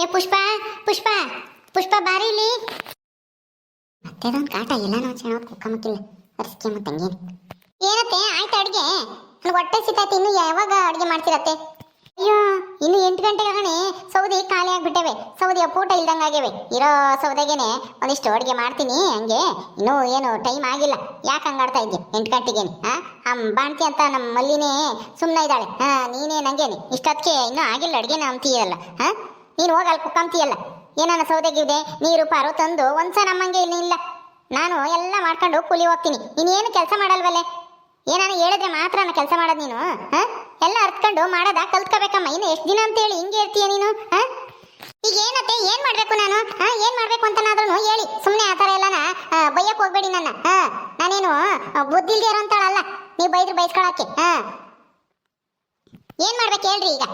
ಏ ಪುಷ್ಪ ಪುಷ್ಪ ಪುಷ್ಪ ಬಾರಿ ಇಲ್ಲಿ ಮತ್ತೆದೊಂದು ಕಾಟ ಎಲ್ಲ ನಾವು ಚೆನ್ನಾಗಿ ಕುಕ್ಕಮಕ್ಕಿಲ್ಲ ಅರ್ಸ್ಕೆ ಮತ್ತಂಗೇನು ಏನತ್ತೆ ಆಯ್ತು ಅಡುಗೆ ನನಗೆ ಹೊಟ್ಟೆ ಸಿತಾಯ್ತು. ಇನ್ನು ಯಾವಾಗ ಅಡುಗೆ ಮಾಡ್ತಿರತ್ತೆ? ಅಯ್ಯೋ ಇನ್ನು 8 ಗಂಟೆಗೆ ಕಣೆ. ಸೌದೆ ಖಾಲಿ ಆಗ್ಬಿಟ್ಟವೆ, ಸೌದೆ ಪೂಟ ಇಲ್ದಂಗೆ ಆಗ್ಯವೆ. ಇರೋ ಸೌದೆಗೇನೆ ಒಂದಿಷ್ಟು ಅಡುಗೆ ಮಾಡ್ತೀನಿ. ಹಂಗೆ ಇನ್ನೂ ಏನು ಟೈಮ್ ಆಗಿಲ್ಲ. ಯಾಕೆ ಹಂಗಾಡ್ತಾ ಇದ್ದೆ 8 ಗಂಟೆಗೇನೆ? ಬಾಣ್ತಿ ಅಂತ ನಮ್ಮ ಮಲ್ಲಿನೇ ಸುಮ್ಮನೆ ಇದ್ದಾಳೆ. ನೀನೇ ನಂಗೇನೆ ಇಷ್ಟೊತ್ತಿಗೆ ಇನ್ನೂ ಆಗಿಲ್ಲ ಅಡುಗೆನ ಅಂತೀಯಲ್ಲ. ನೀನು ಹೋಗಲ್ಲಿ ಕುಕ್ಕಂತೀಯಲ್ಲ. ಏನಾನ ಸೌದೆಗಿದೆ ನೀರು ಪಾರು ತಂದು ಒಂದ್ಸ ನಮ್ಮಂಗೆ ಇಲ್ಲ. ನಾನು ಎಲ್ಲ ಮಾಡ್ಕೊಂಡು ಕೂಲಿ ಹೋಗ್ತೀನಿ. ನೀನೇನು ಕೆಲಸ ಮಾಡಲ್ವಲ್ಲೇ? ಏನಾನ ಹೇಳಿದ್ರೆ ಮಾತ್ರ ನಾನು ಕೆಲಸ ಮಾಡೋದು ನೀನು? ಎಲ್ಲ ಅರ್ತ್ಕೊಂಡು ಮಾಡೋದ ಕಲ್ತ್ಕೋಬೇಕಮ್ಮ. ಇನ್ನು ಎಷ್ಟು ದಿನ ಅಂತ ಹೇಳಿ ಹಿಂಗೆ ಇರ್ತೀಯ ನೀನು? ಈಗ ಏನತ್ತೆ ಏನ್ ಮಾಡ್ಬೇಕು ನಾನು? ಏನ್ ಮಾಡ್ಬೇಕು ಅಂತನಾದ್ರೂ ಹೇಳಿ. ಸುಮ್ಮನೆ ಆ ಥರ ಎಲ್ಲನ ಬೈಯಕ್ ಹೋಗ್ಬೇಡಿ ನನ್ನ. ನಾನೇನು ಬುದ್ಧಿ ಇಲ್ದೇ ಇರೋಂತಾಳಲ್ಲ ನೀವು ಬೈದ್ರೆ ಬೈಸ್ಕೊಳಕ್ಕೆ. ಏನ್ ಮಾಡ್ಬೇಕು ಹೇಳ್ರಿ ಈಗ?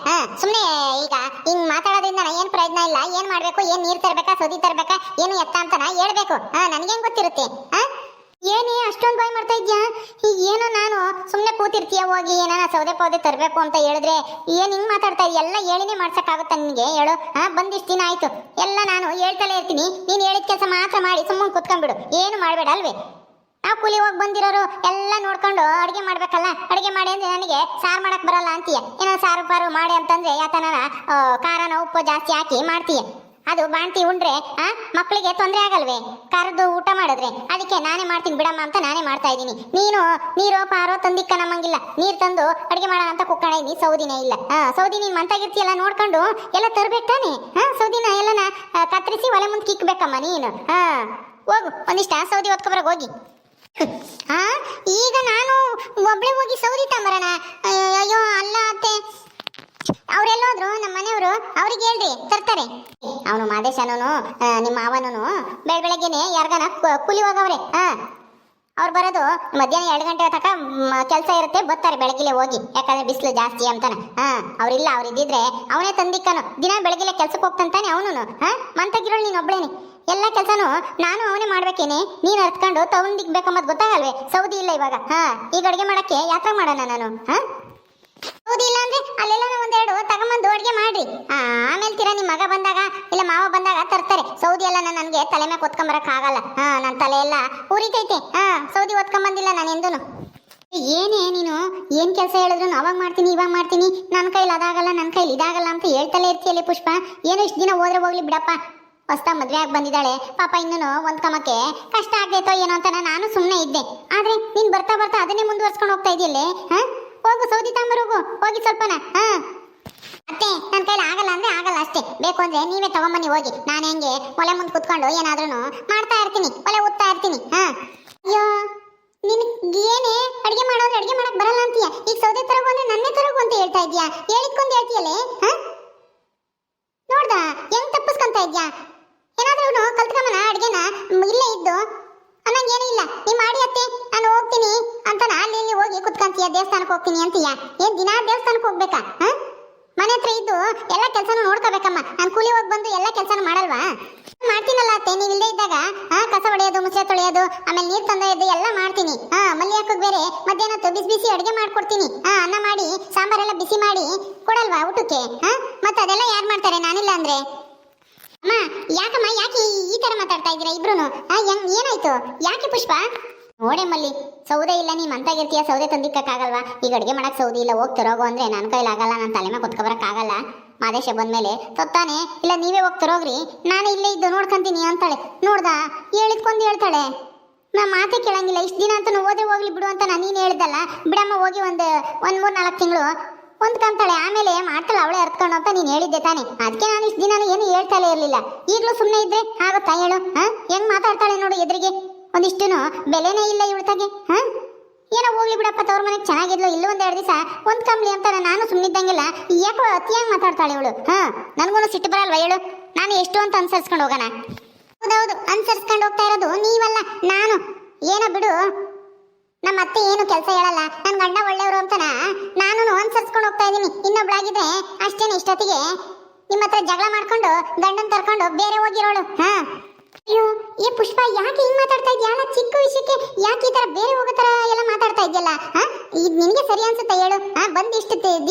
ಸುಮ್ಮನೆ ಈಗ ಹಿಂಗ್ ಮಾತಾಡೋದ್ರಿಂದ ಏನ್ ಪ್ರಯೋಜನ ಇಲ್ಲ. ಏನ್ ಮಾಡ್ಬೇಕು, ಏನ್ ನೀರ್ ತರ್ಬೇಕಾ, ಸೌದಿ ತರ್ಬೇಕಾ, ಏನು ಎತ್ತ ಅಂತನ ಹೇಳ್ಬೇಕು. ನನ್ಗೇನ್ ಗೊತ್ತಿರುತ್ತೆ? ಏನೇ ಅಷ್ಟೊಂದು ಬಾಯ್ ಮಾಡ್ತಾ ಇದ್ಯಾ? ಈಗ ಏನೋ ನಾನು ಸುಮ್ಮನೆ ಕೂತಿರ್ತೀಯ, ಹೋಗಿ ಏನಾನ ಸೌದೆ ಪೌದೆ ತರಬೇಕು ಅಂತ ಹೇಳಿದ್ರೆ ಏನ್ ಹಿಂಗ್ ಮಾತಾಡ್ತಾ ಇದೆಯಾ? ಎಲ್ಲ ಹೇಳಿನೇ ಮಾಡ್ಸಕ್ಕಾಗುತ್ತಾ ನಿನ್ಗೆ? ಹೇಳು. ಬಂದಿಷ್ಟು ದಿನ ಆಯ್ತು, ಎಲ್ಲ ನಾನು ಹೇಳ್ತಲೇ ಇರ್ತೀನಿ. ನೀನ್ ಹೇಳಿದ ಕೆಲಸ ಮಾತ್ರ ಮಾಡಿ ಸುಮ್ಮನೆ ಕುತ್ಕೊಂಡ್ಬಿಡು, ಏನು ಮಾಡ್ಬೇಡ ಅಲ್ವೇ? ನಾವು ಕೂಲಿ ಹೋಗಿ ಬಂದಿರೋರು ಎಲ್ಲ ನೋಡ್ಕೊಂಡು ಅಡುಗೆ ಮಾಡ್ಬೇಕಲ್ಲ. ಅಡುಗೆ ಮಾಡಿ ಅಂದ್ರೆ ನನಗೆ ಸಾರು ಮಾಡಕ್ ಬರಲ್ಲ ಅಂತೀಯ. ಏನೋ ಸಾರು ಪಾರು ಮಾಡಿ ಅಂತಂದ್ರೆ ಯಾತನ ಖಾರನ ಉಪ್ಪು ಜಾಸ್ತಿ ಹಾಕಿ ಮಾಡ್ತೀಯ. ಅದು ಬಾಣ್ತಿ ಉಂಡ್ರೆ ಮಕ್ಕಳಿಗೆ ತೊಂದರೆ ಆಗಲ್ವೇ ಖಾರದ್ದು ಊಟ ಮಾಡಿದ್ರೆ? ಅದಕ್ಕೆ ನಾನೇ ಮಾಡ್ತೀನಿ ಬಿಡಮ್ಮ ಅಂತ ನಾನೇ ಮಾಡ್ತಾ ಇದ್ದೀನಿ. ನೀನು ನೀರೋ ಪಾರೋ ತಂದಿಕ್ಕ ನಮ್ಮಂಗಿಲ್ಲ. ನೀರು ತಂದು ಅಡುಗೆ ಮಾಡೋಣ ಅಂತ ಕುಕ್ಕಣ ಇದ್ದೀನಿ. ಸೌದಿನೇ ಇಲ್ಲ. ಸೌದಿ ನೀನು ಮಂತಾಗಿರ್ತೀಯಲ್ಲ ನೋಡ್ಕೊಂಡು ಎಲ್ಲ ತರ್ಬೇಕು ತಾನೆ. ಸೌದಿನ ಎಲ್ಲನ ಕತ್ತರಿಸಿ ಒಲೆ ಮುಂದೆ ಕಿಕ್ಬೇಕಮ್ಮ ನೀನು. ಹೋಗು ಒಂದಿಷ್ಟ ಸೌದಿ ಹೊತ್ಕೊಬರಗೆ ಹೋಗಿ. ಈಗ ನಾನು ಒಬ್ಳೆ ಹೋಗಿ ಸೌದಿ ತಂಬರೋಣ? ಅಯ್ಯೋ ಅಲ್ಲ ಅತ್ತೆ, ಅವ್ರೆಲ್ಲೋದ್ರು ನಮ್ಮ ಮನೆಯವರು. ಅವ್ರಿಗೆ ಹೇಳ್ರಿ ತರ್ತಾರೆ. ಅವನು ಮಾದೇಶನೂ ನಿಮ್ಮ ಅವನೂ ಬೆಳಗ್ಗೆನೆ ಯಾರ್ಗನ ಕೂಲಿ ಹೋಗವ್ರೆ. ಅವ್ರು ಬರೋದು ಮಧ್ಯಾಹ್ನ 2 ಗಂಟೆ ತನಕ ಕೆಲಸ ಇರುತ್ತೆ. ಬರ್ತಾರೆ ಬೆಳಗಿಲೆ ಹೋಗಿ, ಯಾಕಂದ್ರೆ ಬಿಸಿಲು ಜಾಸ್ತಿ ಅಂತಾನೆ. ಅವ್ರಿಲ್ಲ, ಅವ್ರಿದ್ದಿದ್ರೆ ಅವನೇ ತಂದಿಕ್ಕನು. ದಿನ ಬೆಳಗಿಲೆ ಕೆಲ್ಸಕ್ಕೆ ಹೋಗ್ತಂತಾನೆ ಅವನು. ಮಂತಾಗಿರೋಳು ನೀನು ಒಬ್ಳೇನೆ. ಎಲ್ಲ ಕೆಲಸನೂ ನಾನು ಅವನೇ ಮಾಡ್ಬೇಕೇನೆ. ನೀನು ಅರ್ತ್ಕೊಂಡು ತಗೊಂಡಿಗ್ಬೇಕಂಬದ್ ಗೊತ್ತಾಗಲ್ವೇ? ಸೌದಿ ಇಲ್ಲ ಇವಾಗ. ಈಗ ಅಡುಗೆ ಮಾಡಕ್ಕೆ ಯಾತ್ರೆ ಮಾಡೋಣ ನಾನು? ಸೌದಿ ಇಲ್ಲ ಅಂದ್ರೆ ಅಲ್ಲೆಲ್ಲ ಒಂದೆರಡು ತಗೊಂಬಂದು ಅಡುಗೆ ಮಾಡ್ರಿ. ಆಮೇಲೆ ತೀರಾ ನಿಮ್ಮ ಮಗ ಬಂದಾಗ ಇಲ್ಲ ಮಾವ ಬಂದಾಗ ತರ್ತಾರೆ. ಸೌದಿ ಎಲ್ಲ ನನಗೆ ತಲೆ ಮೇಲೆ ಹೊತ್ಕೊಂಬರಕ್ ಆಗಲ್ಲ. ನನ್ನ ತಲೆ ಎಲ್ಲ ಉರಿತೈತೆ. ಸೌದಿ ಹೊತ್ಕೊಂಬಂದಿಲ್ಲ ನಾನು ಎಂದೂನು. ಏನೇ ನೀನು ಏನ್ ಕೆಲಸ ಹೇಳಿದ್ರು ಅವಾಗ ಮಾಡ್ತೀನಿ ಇವಾಗ ಮಾಡ್ತೀನಿ, ನನ್ನ ಕೈಲಿ ಅದಾಗಲ್ಲ ನನ್ನ ಕೈಲಿ ಇದಾಗಲ್ಲ ಅಂತ ಹೇಳ್ತಲೇ ಇರ್ತೀಯಲ್ಲ ಪುಷ್ಪ. ಏನೋ ಇಷ್ಟು ದಿನ ಹೋದ್ರೆ ಹೋಗ್ಲಿ ಬಿಡಪ್ಪ. ಹೊಸ್ತಾ ಮದ್ವೆ ಆಗಿ ಬಂದಿದ್ದಾಳೆ ಪಾಪ. ಇನ್ನೂ ಹೊಂದ್ಕೊಂಬಕ್ಕೆ ಕಷ್ಟ ಆಗ್ತೈತೋ ಏನೋ ಅಂತ ನಾನು ಸುಮ್ಮನೆ ಇದ್ದೆ. ಆದ್ರೆ ನೀನ್ ಬರ್ತಾ ಬರ್ತಾ ಅದನ್ನೇ ಮುಂದುವರ್ಸ್ಕೊಂಡು ಹೋಗ್ತಾ ಇದೆಯಲ್ಲೇ. ಹೋಗು ಸೌದಿ ತಾಂಬರೋಗು ಹೋಗಿ ಸ್ವಲ್ಪನ. ಅತ್ತೆ ನನ್ನ ಕೈಲಿ ಆಗಲ್ಲ ಅಂದ್ರೆ ಆಗಲ್ಲ ಅಷ್ಟೇ. ಬೇಕು ಅಂದ್ರೆ ನೀವೇ ತಗೊಂಬನ್ನಿ ಹೋಗಿ. ನಾನು ಹೆಂಗೆ ಒಲೆ ಮುಂದೆ ಕುತ್ಕೊಂಡು ಏನಾದ್ರೂ ಮಾಡ್ತಾ ಇರ್ತೀನಿ, ಒಲೆ ಉತ್ತಾ ಇರ್ತೀನಿ. ಅಯ್ಯೋ ನಿನಗೆ ಏನೇ ಅಡುಗೆ ಮಾಡೋದ್ರೆ ಅಡುಗೆ ಮಾಡಕ್ ಬರಲ್ಲ ಅಂತೀಯ. ಈಗ ಸೌದೆ ತರಗು ಅಂದ್ರೆ ನನ್ನೇ ತರಗು ಅಂತ ಹೇಳ್ತಾ ಇದ್ಯಾ? ಹೇಳಿದ್ಕೊಂಡು ಹೇಳ್ತೀಯಲ್ಲೇ. ನೋಡ್ದ ಹೆಂಗ್ ತಪ್ಪಿಸ್ಕೊಂತ ಇದ್ಯಾ? ಏನಾದ್ರೂ ಕಲ್ತ್ಕೊಂಬನ ಅಡ್ಗೆನ ಇಲ್ಲೇ ಇದ್ದು ಅನ್ನಂಗೇನೂ ಇಲ್ಲ. ನೀ ಮಾಡಿ ಅತ್ತೆ ನಾನು ಹೋಗ್ತೀನಿ ಅಂತನ ಅಲ್ಲಿ ಇಲ್ಲಿ ಹೋಗಿ ಕುತ್ಕೊಂತೀಯ. ದೇವಸ್ಥಾನಕ್ಕೆ ಹೋಗ್ತೀನಿ ಅಂತೀಯ. ಏನ್ ದಿನಾ ದೇವಸ್ಥಾನಕ್ಕೆ ಹೋಗ್ಬೇಕಾ? ಮನೆ ಹತ್ರ ಇದ್ದು ಎಲ್ಲ ಕೆಲಸನೂ ನೋಡ್ಕೋಬೇಕಮ್ಮ. ನಾನು ಕೂಲಿ ಹೋಗಿ ಬಂದು ಎಲ್ಲ ಕೆಲಸನೂ ಮಾಡಲ್ವಾ? ಮಾಡ್ತೀನಲ್ಲ ಅತ್ತೆ, ನೀವು ಇಲ್ಲೇ ಇದ್ದಾಗ. ಕಸ ಹೊಡೆಯೋದು, ಮುಚ್ಚೆ ತೊಳೆಯೋದು, ಆಮೇಲೆ ನೀರು ತಂದೊಯ್ದು ಎಲ್ಲ ಮಾಡ್ತೀನಿ. ಮಲ್ಲಿ ಹಾಕೋಕ್ ಬೇರೆ ಮಧ್ಯಾಹ್ನ ಬಿಸಿ ಬಿಸಿ ಅಡುಗೆ ಮಾಡ್ಕೊಡ್ತೀನಿ. ಅನ್ನ ಮಾಡಿ ಸಾಂಬಾರೆಲ್ಲ ಬಿಸಿ ಮಾಡಿ ಕೊಡಲ್ವಾ ಊಟಕ್ಕೆ? ಮತ್ತೆ ಅದೆಲ್ಲ ಯಾರು ಮಾಡ್ತಾರೆ ನಾನಿಲ್ಲ ಅಂದ್ರೆ? ಅಮ್ಮ ಯಾಕಮ್ಮ ಯಾಕೆ ಈ ತರ ಮಾತಾಡ್ತಾ ಇದ್ದೀರಾ ಇಬ್ರು? ಏನಾಯ್ತು? ಯಾಕೆ ಪುಷ್ಪ? ನೋಡೆ ಮಲ್ಲಿ, ಸೌದೆ ಇಲ್ಲ ನೀ ಮಂತಾಗಿರ್ತೀಯ, ಸೌದೆ ತಂದಿಕ್ಕಾಗಲ್ವಾ? ಈಗ ಅಡುಗೆ ಮಾಡಕ್ ಸೌದಿ ಇಲ್ಲ, ಹೋಗಿ ತರೋಗು ಅಂದ್ರೆ ನನ್ನ ಕೈಲಾಗಲ್ಲ. ನನ್ನ ತಲೆ ಮೇಲೆ ಕೊತ್ಕೊಬರಕ್ಕಾಗಲ್ಲ. ಮಾದೇಶ ಬಂದ್ಮೇಲೆ ತೊತ್ತಾನೆ. ಇಲ್ಲ ನೀವೇ ಹೋಗಿ ತರೋಗ್ರಿ, ನಾನು ಇಲ್ಲೇ ಇದ್ದು ನೋಡ್ಕೊಂತೀನಿ ಅಂತಾಳೆ. ನೋಡ್ದ ಹೇಳಿದ್ಕೊಂಡು ಹೇಳ್ತಾಳೆ. ನಾ ಮಾತೇ ಕೇಳಂಗಿಲ್ಲ. ಇಷ್ಟು ದಿನ ಅಂತ ಹೋದ್ರೆ ಹೋಗ್ಲಿ ಬಿಡು ಅಂತ ನೀನು ಹೇಳಿದ್ದಲ್ಲ. ಬಿಡಮ್ಮ ಹೋಗಿ ಒಂದು 3-4 ತಿಂಗಳು ಹೊಂದ್ಕೊಂತಾಳೆ, ಆಮೇಲೆ ಮಾಡ್ತಾಳೆ ಅವಳೇ ಅರ್ತ್ಕೊಂಡು ಅಂತ ನೀನು ಹೇಳಿದ್ದೆ ತಾನೆ. ಅದಕ್ಕೆ ನಾನು ಇಷ್ಟು ದಿನ ಏನು ಹೇಳ್ತಾಳೆ ಇರಲಿಲ್ಲ. ಈಗಲೂ ಸುಮ್ಮನೆ ಇದ್ರೆ ಆಗುತ್ತಾ ಹೇಳು? ಹೆಂಗ್ ಮಾತಾಡ್ತಾಳೆ ನೋಡು ಎದುರಿಗೆ. ಒಂದಿಷ್ಟು ಬೆಲೆನೇ ಇಲ್ಲ ಇವಳ್ತಾಗೆ. ಏನೋ ಹೋಗ್ಲಿ ಬಿಡಪ್ಪ, ತವ್ರ ಮನೆಗೆ ಚೆನ್ನಾಗಿದ್ಲು. ಇಲ್ಲ 1-2 ದಿವಸ ಹೊಂದ್ಕೊಂಬ್ಲಿ ಅಂತ ನಾನು ಸುಮ್ಮನಿದ್ದಂಗಿಲ್ಲ. ಯಾಕೋ ಅತಿಯಾಗಿ ಮಾತಾಡ್ತಾಳೆ ಇವಳು. ನನಗೂ ಸಿಟ್ಟು ಬರಲ್ವಾ ಹೇಳು? ನಾನು ಎಷ್ಟು ಅಂತ ಅನ್ಸರ್ಸ್ಕೊಂಡು ಹೋಗೋಣ? ಹೌದೌದು, ಅನ್ಸರ್ಸ್ಕೊಂಡು ಹೋಗ್ತಾ ಇರೋದು ನೀವಲ್ಲ ನಾನು. ಏನೋ ಬಿಡು, ನಮ್ಮ ಅತ್ತೆ ಏನು ಕೆಲಸ ಹೇಳಲ್ಲ. ನನ್ನ ಗಂಡ ಒಳ್ಳೆಯವರು ಅಂತನ ನಾನು ಅನ್ಸರ್ಸ್ಕೊಂಡು ಹೋಗ್ತಾ ಇದ್ದೀನಿ. ಇನ್ನೊಬ್ಳಾಗಿದ್ರೆ ಅಷ್ಟೇನೆ ಇಷ್ಟೊತ್ತಿಗೆ ನಿಮ್ಮ ಹತ್ರ ಜಗಳ ಮಾಡ್ಕೊಂಡು ಗಂಡನ್ ತರ್ಕೊಂಡು ಬೇರೆ ಹೋಗಿರೋಳು. ಅಯ್ಯೋ ಏ ಪುಷ್ಪ, ಯಾಕೆ ಹಿಂಗ್ ಮಾತಾಡ್ತಾ ಇದ್ಯಾ? ಚಿಕ್ಕ ವಿಷಯಕ್ಕೆ ಯಾಕೆ ಈ ತರ ಬೇರೆ ಹೋಗೋ ತರ ಎಲ್ಲ ಮಾತಾಡ್ತಾ ಇದ್ಯಲ್ಲ? ಇದು ನಿನಗೆ ಸರಿ ಅನ್ಸುತ್ತೆ ಹೇಳು? ಬಂದು ಇಷ್ಟು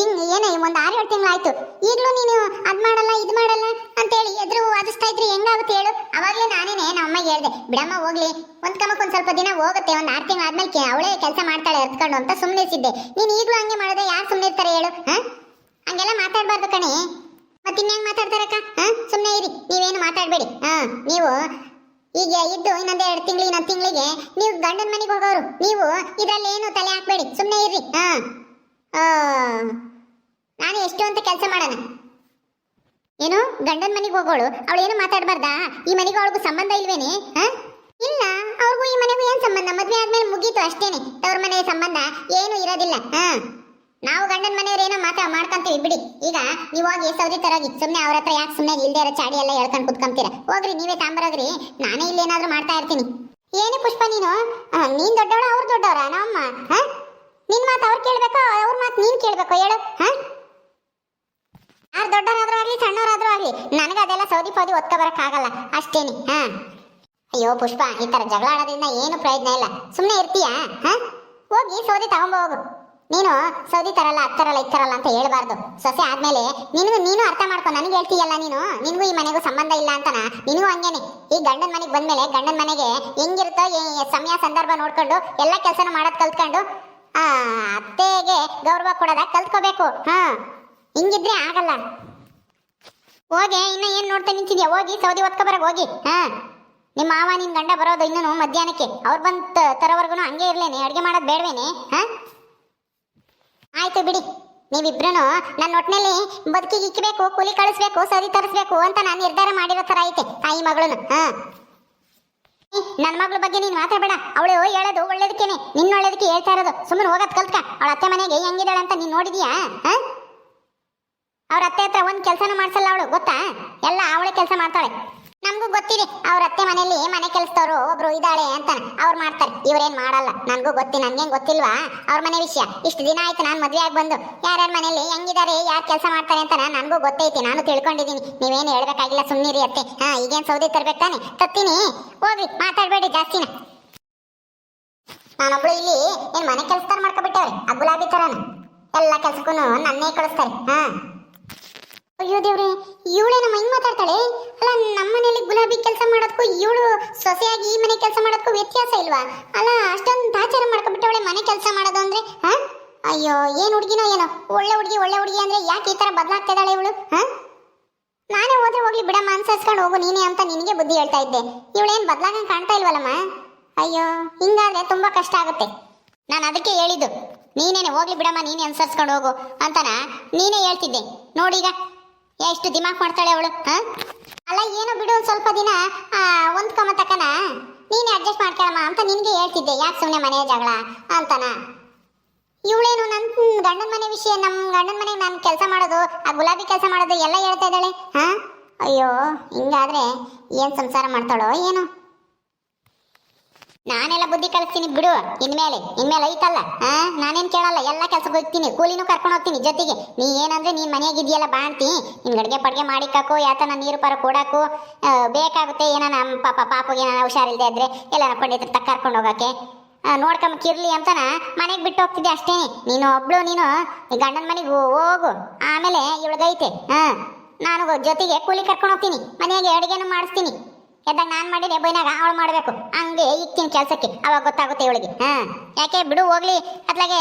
ಏನೇ ಒಂದು 6-7 ತಿಂಗಳು ಆಯ್ತು, ಈಗಲೂ ನೀನು ಅದ್ ಮಾಡಲ್ಲ ಇದು ಮಾಡಲ್ಲ ಅಂತೇಳಿ ಬಿಡಮ್ಮ ಹೋಗ್ಲಿ, ಒಂದ್ ಕಮಕ್ ಒಂದ್ ಸ್ವಲ್ಪ ದಿನ ಹೋಗುತ್ತೆ, ಒಂದ್ 6 ತಿಂಗಳು ಆದ್ಮೇಲೆ ಅವಳೇ ಕೆಲಸ ಮಾಡ್ತಾಳೆ ಎತ್ಕೊಂಡು ಅಂತ ಸುಮ್ಮನಿಸಿದ್ದೆ. ನೀನ್ ಈಗ್ಲೂ ಹಂಗೆ ಮಾಡಿದ್ರೆ ಯಾರು ಸುಮ್ಮನೆ ಇರ್ತಾರೆ ಹೇಳು? ಹಂಗೆಲ್ಲ ಮಾತಾಡ್ಬಾರ್ದು ಕಣೆ. ಮತ್ತೆ ಇನ್ಹೆಂಗ್ ಮಾತಾಡ್ತಾರಕ್ಕ? ಸುಮ್ಮನೆ ಇರಿ, ನೀವೇನು ಮಾತಾಡ್ಬೇಡಿ. ನೀವು ಈಗ ಇದ್ದು ಇನ್ನೊಂದು ತಿಂಗಳಿಗೆ ನೀವು ಗಂಡನ ಮನೆಗೆ ಹೋಗೋರು, ನೀವು ಇದ್ರಲ್ಲಿ ಏನು ತಲೆ ಹಾಕ್ಬೇಡಿ, ಸುಮ್ಮನೆ ಇರ್ರಿ. ನಾನು ಎಷ್ಟು ಅಂತ ಕೆಲಸ ಮಾಡೋಣ. ಏನು ಗಂಡನ ಮನೆಗೆ ಹೋಗೋಳು, ಅವಳು ಏನು ಮಾತಾಡಬಾರ್ದಾ? ಈ ಮನೆಗೂ ಅವಳಿಗೂ ಸಂಬಂಧ ಇಲ್ವೇನೆ? ಇಲ್ಲ, ಅವ್ರಿಗೂ ಈ ಮನೆಗೂ ಏನ್ ಸಂಬಂಧ? ಮದ್ವೆ ಆದ್ಮೇಲೆ ಮುಗೀತು ಅಷ್ಟೇನೆ, ತವ್ರ ಮನೆ ಸಂಬಂಧ ಏನು ಇರೋದಿಲ್ಲ. ನಾವು ಗಂಡನ ಮನೆಯವ್ರು ಏನೋ ಮಾಡ್ಕೊಂತೀವಿ ಬಿಡಿ. ಈಗ ನೀವು ಹೋಗಿ ಸೌದಿ ತರೋಗಿ, ಸುಮ್ಮನೆ ಅವ್ರ ಹತ್ರ ಯಾಕೆ ಸುಮ್ಮನೆ ಇಲ್ದೇ ಇರೋ ಚಾಡಿ ಎಲ್ಲ ಹೇಳ್ಕೊಂಡು ಕುತ್ಕೊಂತೀರ? ಹೋಗ್ರಿ, ನೀವೇ ತಾಂಬರೋಗ್ರಿ, ನಾನೇ ಇಲ್ಲೇನಾದ್ರೂ ಮಾಡ್ತಾ ಇರ್ತೀನಿ. ಏನು ಪುಷ್ಪ ನೀನು ದೊಡ್ಡವಳ ಅವ್ರು ದೊಡ್ಡವರ? ನಮ್ಮಮ್ಮ ನಿನ್ ಮಾತು ಅವ್ರು ಕೇಳ್ಬೇಕೋ ಅವ್ರ ಮಾತು ನೀನ್ ಕೇಳ್ಬೇಕೋ ಹೇಳು? ಯಾರು ದೊಡ್ಡವರಾದ್ರೂ ಆಗ್ಲಿ ಸಣ್ಣವರಾದ್ರೂ ಆಗ್ಲಿ ನನಗೆ ಅದೆಲ್ಲ ಸೌದಿ ಪೌದಿ ಒತ್ಕೊ ಬರಕ್ ಆಗಲ್ಲ ಅಷ್ಟೇನಿ. ಅಯ್ಯೋ ಪುಷ್ಪ, ಈ ತರ ಜಗಳ ಆಡೋದ್ರಿಂದ ಏನು ಪ್ರಯೋಜನ ಇಲ್ಲ, ಸುಮ್ಮನೆ ಇರ್ತೀಯಾ? ಹೋಗಿ ಸೌದಿ ತಗೊಂಬೋಗು. ನೀನು ಸೌದಿ ತರಲ್ಲ ಅತ್ತರಲ್ಲ ಇತ್ತರಲ್ಲ ಅಂತ ಹೇಳ್ಬಾರ್ದು. ಸೊಸೆ ಆದ್ಮೇಲೆ ನೀನು ಅರ್ಥ ಮಾಡ್ಕೊ. ನನಗೆ ಹೇಳ್ತೀಯಲ್ಲ ನೀನು, ನಿನ್ಗೂ ಈ ಮನೆಗೂ ಸಂಬಂಧ ಇಲ್ಲ ಅಂತನ? ನಿನಗೂ ಹಂಗೇನೆ. ಈ ಗಂಡನ ಮನೆಗೆ ಬಂದ್ಮೇಲೆ ಗಂಡನ ಮನೆಗೆ ಹೆಂಗಿರುತ್ತೋ ಸಮಯ ಸಂದರ್ಭ ನೋಡ್ಕೊಂಡು ಎಲ್ಲ ಕೆಲಸನೂ ಮಾಡೋದ್ ಕಲ್ತ್ಕೊಂಡು ಅತ್ತೆಗೆ ಗೌರವ ಕೊಡೋದ ಕಲ್ತ್ಕೋಬೇಕು. ಹಿಂಗಿದ್ರೆ ಆಗಲ್ಲ. ಹೋಗಿ ಇನ್ನ ಏನ್ ನೋಡ್ತಾ ನಿಂತಿದ್ಯಾ? ಹೋಗಿ ಸೌದಿ ಒತ್ಕೊಬರಗ್ ಹೋಗಿ. ನಿಮ್ಮ ಮಾವ ನಿನ್ ಗಂಡ ಬರೋದು ಇನ್ನೂ ಮಧ್ಯಾಹ್ನಕ್ಕೆ, ಅವ್ರು ಬಂದ್ ತರೋವರ್ಗು ಹಂಗೆ ಇರ್ಲೇನೆ? ಅಡ್ಗೆ ಮಾಡೋದ್ ಬೇಡವೇನೆ? ಆಯ್ತು ಬಿಡಿ, ನೀವಿಬ್ರು ನನ್ನ ಒಟ್ಟಿನಲ್ಲಿ ಬದುಕಿಗೆ ಇಕ್ಕಬೇಕು, ಕೂಲಿ ಕಳಿಸ್ಬೇಕು, ಸೌದಿ ತರಿಸ್ಬೇಕು ಅಂತ ನಾನು ನಿರ್ಧಾರ ಮಾಡಿರೋ ತರ ಐತೆ ತಾಯಿ ಮಗಳು. ನನ್ನ ಮಗಳ ಬಗ್ಗೆ ನೀನ್ ಮಾತಾಡಬೇಡ. ಅವಳು ಹೇಳೋದು ಒಳ್ಳೇದಕ್ಕೇನೆ, ನಿನ್ನ ಒಳ್ಳೇದಕ್ಕೆ ಹೇಳ್ತಾ ಇರೋದು. ಸುಮ್ಮನೆ ಹೋಗೋದ್ ಕಲ್ತ್ಕ. ಅವಳ ಅತ್ತೆ ಮನೆಗೆ ಹೆಂಗಿದಾಳೆ ಅಂತ ನೀನ್ ನೋಡಿದ್ಯಾ? ಅವ್ರ ಅತ್ತೆ ಹತ್ರ ಒಂದ್ ಕೆಲಸನೂ ಮಾಡ್ಸಲ್ಲ ಅವಳು, ಗೊತ್ತಾ? ಎಲ್ಲ ಅವಳೇ ಕೆಲಸ ಮಾಡ್ತಾಳೆ. ನಮಗೂ ಗೊತ್ತಿದೆ ಅವ್ರ ಅತ್ತೆ ಮನೆಯಲ್ಲಿ ಮನೆ ಕೆಲಸದವರು ಒಬ್ರು ಇದ್ದಾಳೆ ಅಂತ, ಅವ್ರು ಮಾಡ್ತಾರೆ, ಇವ್ರೇನ್ ಮಾಡಲ್ಲ. ನನ್ಗೂ ನನ್ಗೇನ್ ಗೊತ್ತಿಲ್ವಾ ಅವ್ರ ಮನೆ ವಿಷಯ? ಇಷ್ಟು ದಿನ ಆಯ್ತು ನಾನು ಮದ್ವೆ ಆಗಿ ಬಂದು. ಯಾರ್ಯಾರ ಮನೆಯಲ್ಲಿ ಹೆಂಗಿದ್ದಾರೆ, ಯಾರು ಕೆಲಸ ಮಾಡ್ತಾರೆ ಅಂತ ನನ್ಗೂ ಗೊತ್ತೈತಿ, ನಾನು ತಿಳ್ಕೊಂಡಿದ್ದೀನಿ. ನೀವೇನು ಹೇಳ್ಬೇಕಾಗಿಲ್ಲ, ಸುಮ್ಮನಿರಿ ಅತ್ತೆ. ಈಗೇನ್ ಸೌದಿ ತರ್ಬೇಕು ತಾನೆ? ತತ್ತೀನಿ, ಹೋಗ್ರಿ, ಮಾತಾಡ್ಬೇಡಿ ಜಾಸ್ತಿನ. ನಾನೊಬ್ಳು ಇಲ್ಲಿ ಏನ್ ಮನೆ ಕೆಲಸದಾರ ಮಾಡ್ಕೊಬಿಟ್ಟವ್ರೆ, ಆ ಗುಲಾಬಿ ತರನ ಎಲ್ಲ ಕೆಲ್ಸಕ್ಕೂ ನನ್ನೇ ಕಳಿಸ್ತಾರೆ. ಅಯ್ಯೋ ದೇವ್ರೆ, ಇವಳೇ ನಮ್ಮ ಹಿಂಗ್ ಮಾತಾಡ್ತಾಳೆ? ಅಲ್ಲ, ನಮ್ಮ ಮನೇಲಿ ಗುಲಾಬಿ ಕೆಲಸ ಮಾಡೋದಕ್ಕೂ ಇವಳು ಸೊಸೆಯಾಗಿ ಈ ಮನೆ ಕೆಲಸ ಮಾಡೋದಕ್ಕೂ ವ್ಯತ್ಯಾಸ ಇಲ್ವಾ? ಅಲ್ಲ, ಅಷ್ಟೊಂದು ತಾಚಾರ ಮಾಡ್ಕೊಬಿಟ್ಟವಳೆ ಮನೆ ಕೆಲಸ ಮಾಡೋದು ಅಂದ್ರೆ. ಅಯ್ಯೋ, ಏನ್ ಹುಡುಗಿನೋ ಏನೋ, ಒಳ್ಳೆ ಹುಡುಗಿ ಅಂದ್ರೆ ಯಾಕೆ ಈ ತರ ಬದಲಾಗ್ತಾ ಇದ್ದಾಳೆ ಇವಳು? ನಾನೇ ಹೋದ್ರೆ ಹೋಗ್ಲಿ ಬಿಡಮ್ಮ, ಅನ್ಸರ್ಸ್ಕೊಂಡು ಹೋಗು ನೀನೇ ಅಂತ ನಿನಗೆ ಬುದ್ಧಿ ಹೇಳ್ತಾ ಇದ್ದೆ. ಇವಳೇನ್ ಬದಲಾಗಂಗ್ ಕಾಣ್ತಾ ಇಲ್ವಲ್ಲಮ್ಮ? ಅಯ್ಯೋ, ಹಿಂಗಾದ್ರೆ ತುಂಬಾ ಕಷ್ಟ ಆಗುತ್ತೆ. ನಾನು ಅದಕ್ಕೆ ಹೇಳಿದ್ದು, ನೀನೇನೆ ಹೋಗ್ಲಿ ಬಿಡಮ್ಮ, ನೀನೇ ಅನ್ಸರ್ಸ್ಕೊಂಡು ಹೋಗು ಅಂತನ ನೀನೇ ಹೇಳ್ತಿದ್ದೆ. ನೋಡೀಗ ಎಷ್ಟು ದಿಮಾಕ್ ಮಾಡ್ತಾಳೆ ಅವಳು. ಅಲ್ಲ, ಏನೋ ಬಿಡು, ಒಂದ್ ಸ್ವಲ್ಪ ದಿನ ಹೊಂದ್ಕೊಂಬ ತಕ್ಕನ, ನೀನೇ ಅಡ್ಜಸ್ಟ್ ಮಾಡ್ಕೊಳಮ್ಮ ಅಂತ ನಿನ್ಗೆ ಹೇಳ್ತಿದ್ದೆ. ಯಾಕೆ ಸುಮ್ಮನೆ ಮನೆ ಜಗಳ ಅಂತನ? ಇವಳೇನು ನನ್ನ ಗಂಡನ ಮನೆ ವಿಷಯ, ನಮ್ಮ ಗಂಡನ ಮನೆಗೆ ನಾನು ಕೆಲಸ ಮಾಡೋದು, ಆ ಗುಲಾಬಿ ಕೆಲಸ ಮಾಡೋದು ಎಲ್ಲ ಹೇಳ್ತಾ ಇದ್ದಾಳೆ. ಅಯ್ಯೋ, ಹಿಂಗಾದ್ರೆ ಏನ್ ಸಂಸಾರ ಮಾಡ್ತಾಳೋ ಏನೋ. ನಾನೆಲ್ಲ ಬುದ್ಧಿ ಕಳಿಸ್ತೀನಿ ಬಿಡು. ಇನ್ಮೇಲೆ ಐತಲ್ಲ, ನಾನೇನ್ ಕೇಳಲ್ಲ, ಎಲ್ಲ ಕೆಲ್ಸಕ್ಕೆ ಹೋಗ್ತೀನಿ, ಕೂಲಿನೂ ಕರ್ಕೊಂಡು ಹೋಗ್ತೀನಿ ಜೊತೆಗೆ. ನೀ ಏನಂದ್ರೆ ನೀನ್ ಮನೆಯಾಗಿದ್ಯಲ್ಲ ಬಾ ಅಂತಿ, ನಿನ್ ಗಡ್ಗೆ ಪಡ್ಗೆ ಮಾಡಿಕಾಕು, ಯಾತನ ನೀರು ಪರ ಕೊಡಾಕು ಬೇಕಾಗುತ್ತೆ. ಏನೋ ನಮ್ಮ ಪಾಪಗೆ ಏನಾನ ಹುಷಾರಿಲ್ದೆ ಇದ್ರೆ ಎಲ್ಲ ಪಂಡಿತರ ತಕ್ಕ ಕರ್ಕೊಂಡು ಹೋಗಕ್ಕೆ ನೋಡ್ಕೊಂಬಕ್ಕಿರ್ಲಿ ಅಂತನ ಮನೆಗೆ ಬಿಟ್ಟು ಹೋಗ್ತಿದ್ದೆ ಅಷ್ಟೇನೆ. ನೀನು ಒಬ್ಳು, ನೀನು ಗಂಡನ ಮನೆಗೆ ಹೋಗು, ಆಮೇಲೆ ಇವಳಿಗೈತೆ. ನಾನು ಜೊತೆಗೆ ಕೂಲಿ ಕರ್ಕೊಂಡು ಹೋಗ್ತೀನಿ, ಮನೆಯಾಗೆ ಅಡುಗೆನೂ ಮಾಡಿಸ್ತೀನಿ. ಎದ್ದಾಗ ನಾನ್ ಮಾಡಿದ್ರೆ ಬೈನಾಗ ಅವಳು ಮಾಡ್ಬೇಕು, ಹಂಗೆ ಇಕ್ತೀನಿ ಕೆಲ್ಸಕ್ಕೆ, ಅವಾಗ ಗೊತ್ತಾಗುತ್ತೆ ಇವಳಿಗೆ. ಯಾಕೆ ಬಿಡು ಹೋಗ್ಲಿ, ಅದ್ಲಾಗೆ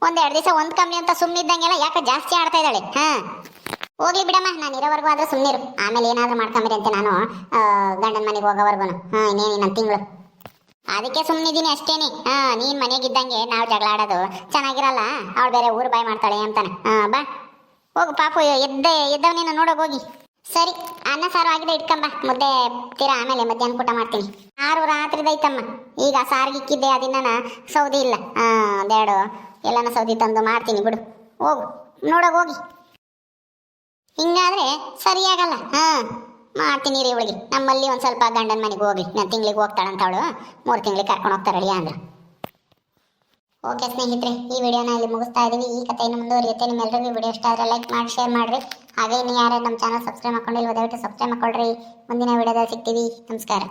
1-2 ದಿವಸ ಒಂದ್ ಕಮ್ಮಿ ಅಂತ ಸುಮ್ಮನಿದ್ದಂಗೆಲ್ಲ ಯಾಕೆ ಜಾಸ್ತಿ ಆಡ್ತಾ ಇದ್ದಾಳೆ. ಹೋಗ್ಲಿ ಬಿಡಮ್ಮ, ನಾನು ಇರೋವರೆಗೂ ಆದ್ರೂ ಸುಮ್ಮನಿರು, ಆಮೇಲೆ ಏನಾದ್ರೂ ಮಾಡ್ಕೊಂಬಿರಿ ಅಂತ ನಾನು ಗಂಡನ ಮನೆಗೆ ಹೋಗೋವರೆಗೂ ಇನ್ನೇನು ನನ್ನ ತಿಂಗಳು. ಅದಕ್ಕೆ ಸುಮ್ಮನಿದ್ದೀನಿ ಅಷ್ಟೇನೆ. ನೀನ್ ಮನೆಗಿದ್ದಂಗೆ ನಾವು ಜಗಳ ಆಡೋದು ಚೆನ್ನಾಗಿರಲ್ಲ, ಅವಳು ಬೇರೆ ಊರು ಬಾಯ್ ಮಾಡ್ತಾಳೆ ಅಂತಾನೆ. ಬಾ ಹೋಗು ಪಾಪು, ಎದ್ದವನೇನು ನೋಡೋಗಿ ಹೋಗಿ. ಸರಿ, ಅನ್ನ ಸಾರು ಆಗಿದೆ, ಇಟ್ಕೊಂಬ. ಮುದ್ದೆ ತೀರಾ ಆಮೇಲೆ ಮಧ್ಯಾಹ್ನ ಊಟ ಮಾಡ್ತೀನಿ. 6 ರಾತ್ರಿದೈತಮ್ಮ. ಈಗ ಸಾರಿಗೆ ಇಕ್ಕಿದ್ದೆ, ಅದನ್ನ ಸೌದಿ ಇಲ್ಲ, ಒಂದೆರಡು ಎಲ್ಲನ ಸೌದಿ ತಂದು ಮಾಡ್ತೀನಿ ಬಿಡು. ಹೋಗು ನೋಡೋಗಿ. ಹಿಂಗಾದ್ರೆ ಸರಿಯಾಗಲ್ಲ. ಮಾಡ್ತೀನಿ ರೀ ಇವಳಿಗೆ. ನಮ್ಮಲ್ಲಿ ಒಂದ್ ಸ್ವಲ್ಪ ಗಂಡನ ಮನೆಗೆ ಹೋಗ್ಲಿ, ನಾನು ತಿಂಗಳಿಗೆ ಹೋಗ್ತಾಳಂತ ಅವಳು, 3 ತಿಂಗಳಿಗೆ ಕರ್ಕೊಂಡು ಹೋಗ್ತಾರಳಿ ಅಂದ್ರು. ಓಕೆ ಸ್ನೇಹಿತರೆ, ಈ ವಿಡಿಯೋನ ಇಲ್ಲಿ ಮುಗಿಸ್ತಾ ಇದೀವಿ. ಈ ಕಥೆಯನ್ನು ಮುಂದುವರಿಯುತ್ತೆ. ನಿಮ್ಮೆಲ್ಲರಿಗೂ ವಿಡಿಯೋ ಇಷ್ಟ ಆದರೆ ಲೈಕ್ ಮಾಡಿ, ಶೇರ್ ಮಾಡಿರಿ. ಹಾಗೆ ಇನ್ನು ಯಾರೇ ನಮ್ಮ ಚಾನಲ್ ಸಬ್ಸ್ಕ್ರೈಬ್ ಮಾಡ್ಕೊಂಡಿಲ್ವ ದಯವಿಟ್ಟು ಸಬ್ಸ್ಕ್ರೈಬ್ ಮಾಡ್ಕೊಳ್ರಿ. ಮುಂದಿನ ವಿಡಿಯೋದಲ್ಲಿ ಸಿಗ್ತೀವಿ. ನಮಸ್ಕಾರ.